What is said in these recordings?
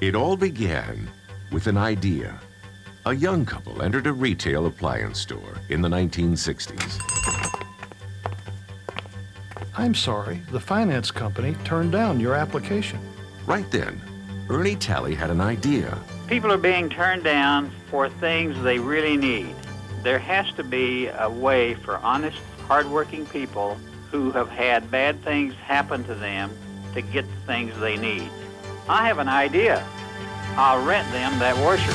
It all began with an idea. A young couple entered a retail appliance store in the 1960s. I'm sorry, the finance company turned down your application. Right then, Ernie Talley had an idea. People are being turned down for things they really need. There has to be a way for honest, hardworking people who have had bad things happen to them to get the things they need. I have an idea. I'll rent them that washer.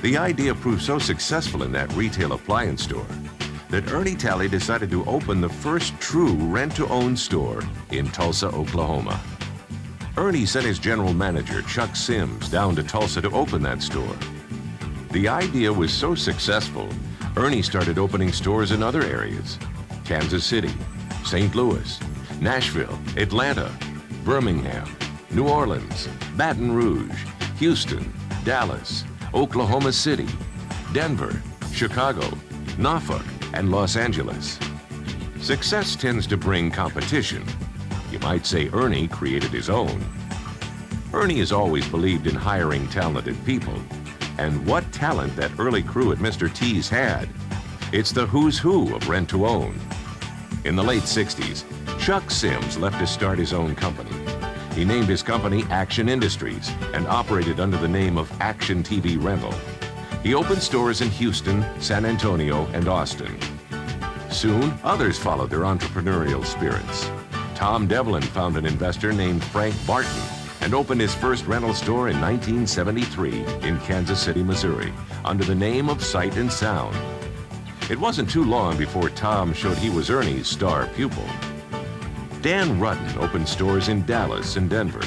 The idea proved so successful in that retail appliance store that Ernie Talley decided to open the first true rent-to-own store in Tulsa, Oklahoma. Ernie sent his general manager, Chuck Sims, down to Tulsa to open that store. The idea was so successful, Ernie started opening stores in other areas: Kansas City, St. Louis, Nashville, Atlanta, Birmingham, New Orleans, Baton Rouge, Houston, Dallas, Oklahoma City, Denver, Chicago, Norfolk, and Los Angeles. Success tends to bring competition. You might say Ernie created his own. Ernie has always believed in hiring talented people. And what talent that early crew at Mr. T's had. It's the who's who of rent-to-own. In the late 60s, Chuck Sims left to start his own company. He named his company Action Industries and operated under the name of Action TV Rental. He opened stores in Houston, San Antonio, and Austin. Soon, others followed their entrepreneurial spirits. Tom Devlin found an investor named Frank Barton and opened his first rental store in 1973 in Kansas City, Missouri, under the name of Sight and Sound. It wasn't too long before Tom showed he was Ernie's star pupil. Dan Rudden opened stores in Dallas and Denver.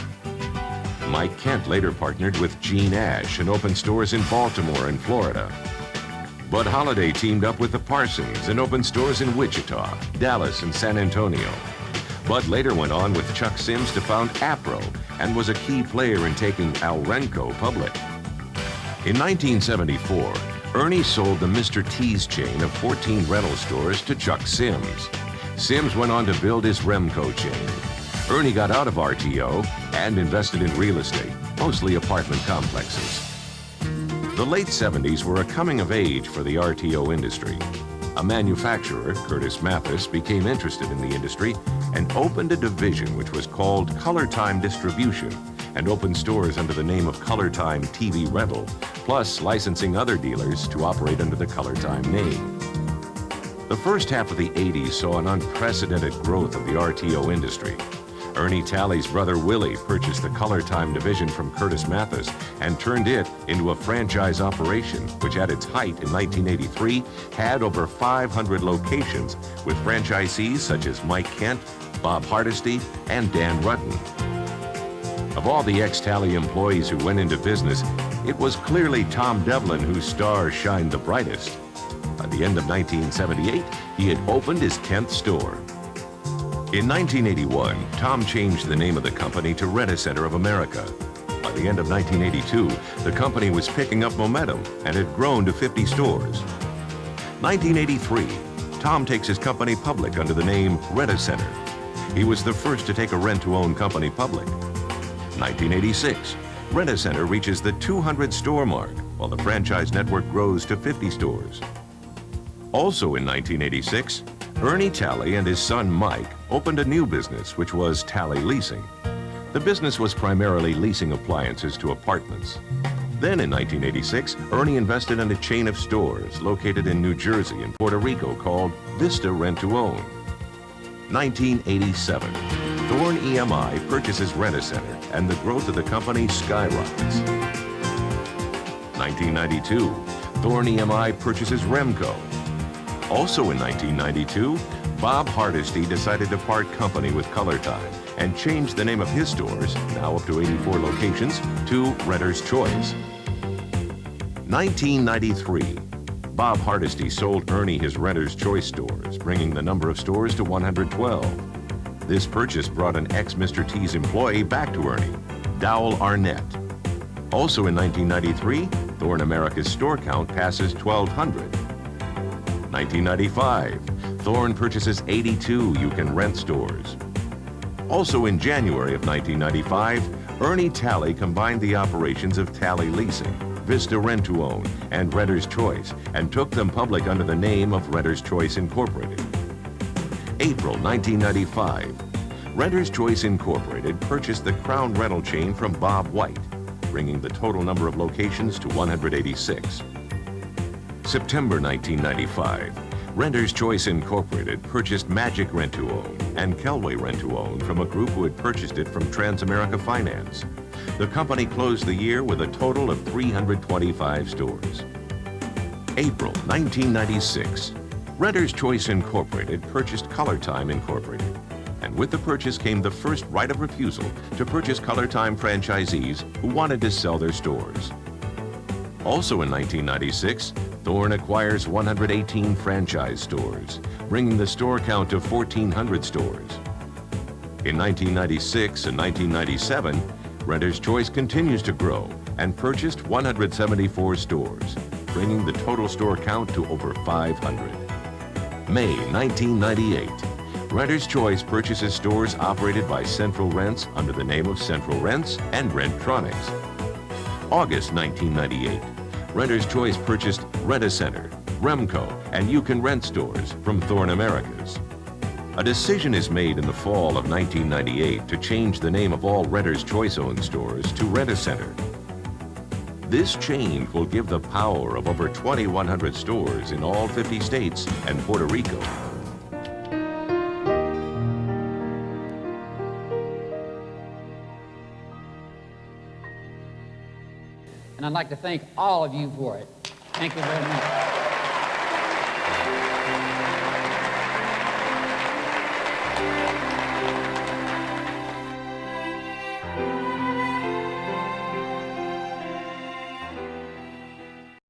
Mike Kent later partnered with Gene Ash and opened stores in Baltimore and Florida. Bud Holliday teamed up with the Parsons and opened stores in Wichita, Dallas, and San Antonio. Bud later went on with Chuck Sims to found APRO and was a key player in taking Alrenco public. In 1974, Ernie sold the Mr. T's chain of 14 rental stores to Chuck Sims. Sims went on to build his Remco chain. Ernie got out of RTO and invested in real estate, mostly apartment complexes. The late 70s were a coming of age for the RTO industry. A manufacturer, Curtis Mathis, became interested in the industry and opened a division which was called Color Time Distribution and opened stores under the name of Color Time TV Rental, plus licensing other dealers to operate under the Color Time name. The first half of the 80s saw an unprecedented growth of the RTO industry. Ernie Talley's brother Willie purchased the Color Time division from Curtis Mathis and turned it into a franchise operation, which at its height in 1983 had over 500 locations with franchisees such as Mike Kent, Bob Hardesty, and Dan Rudden. Of all the ex-Talley employees who went into business, it was clearly Tom Devlin whose star shined the brightest. By the end of 1978, he had opened his 10th store. In 1981, Tom changed the name of the company to Rent-A-Center of America. By the end of 1982, the company was picking up momentum and had grown to 50 stores. 1983, Tom takes his company public under the name Rent-A-Center. He was the first to take a rent-to-own company public. 1986, Rent-A-Center reaches the 200-store mark, while the franchise network grows to 50 stores. Also in 1986, Ernie Talley and his son Mike opened a new business, which was Talley Leasing. The business was primarily leasing appliances to apartments. Then in 1986, Ernie invested in a chain of stores located in New Jersey and Puerto Rico called Vista Rent-to-Own. 1987, Thorn EMI purchases Rent-A-Center and the growth of the company skyrockets. 1992, Thorn EMI purchases Remco. Also in 1992, Bob Hardesty decided to part company with Color Time and changed the name of his stores, now up to 84 locations, to Renter's Choice. 1993, Bob Hardesty sold Ernie his Renter's Choice stores, bringing the number of stores to 112. This purchase brought an ex-Mr. T's employee back to Ernie, Dowell Arnett. Also in 1993, Thorn America's store count passes 1,200. 1995, Thorn purchases 82 You Can Rent stores. Also in January of 1995, Ernie Talley combined the operations of Talley Leasing, Vista Rent-to-Own, and Renter's Choice and took them public under the name of Renter's Choice Incorporated. April 1995, Renter's Choice Incorporated purchased the Crown rental chain from Bob White, bringing the total number of locations to 186. September 1995, Renter's Choice Incorporated purchased Magic Rent-to-Own and Kelway Rent-to-Own from a group who had purchased it from Transamerica Finance. The company closed the year with a total of 325 stores. April 1996, Renter's Choice Incorporated purchased Color Time Incorporated. And with the purchase came the first right of refusal to purchase Color Time franchisees who wanted to sell their stores. Also in 1996, Thorne acquires 118 franchise stores, bringing the store count to 1,400 stores. In 1996 and 1997, Renter's Choice continues to grow and purchased 174 stores, bringing the total store count to over 500. May 1998, Renter's Choice purchases stores operated by Central Rents under the name of Central Rents and Renttronics. August 1998, Renter's Choice purchased Rent-A-Center, Remco, and You Can Rent stores from Thorne Americas. A decision is made in the fall of 1998 to change the name of all Renter's Choice-owned stores to Rent-A-Center. This change will give the power of over 2,100 stores in all 50 states and Puerto Rico. And I'd like to thank all of you for it. Thank you very much.